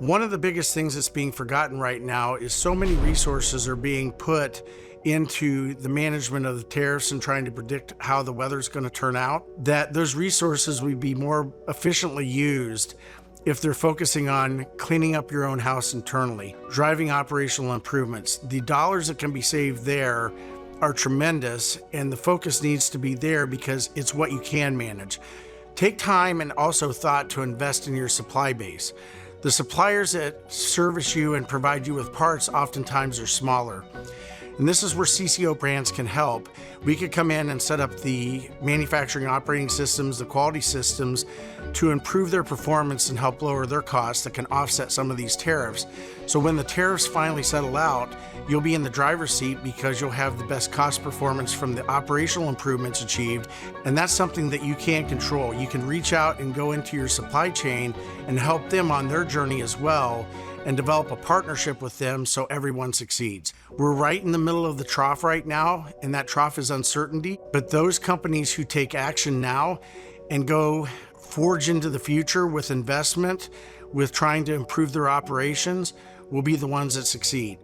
One of the biggest things that's being forgotten right now is so many resources are being put into the management of the tariffs and trying to predict how the weather's going to turn out, that those resources would be more efficiently used if they're focusing on cleaning up your own house internally, driving operational improvements. The dollars that can be saved there are tremendous, and the focus needs to be there because it's what you can manage. Take time and also thought to invest in your supply base. The suppliers that service you and provide you with parts oftentimes are smaller. And this is where CCO brands can help. We could come in and set up the manufacturing operating systems, the quality systems to improve their performance and help lower their costs that can offset some of these tariffs. So when the tariffs finally settle out, you'll be in the driver's seat because you'll have the best cost performance from the operational improvements achieved. And that's something that you can control. You can reach out and go into your supply chain and help them on their journey as well, and develop a partnership with them so everyone succeeds. We're right in the middle of the trough right now, and that trough is uncertainty. But those companies who take action now and go forge into the future with investment, with trying to improve their operations, will be the ones that succeed.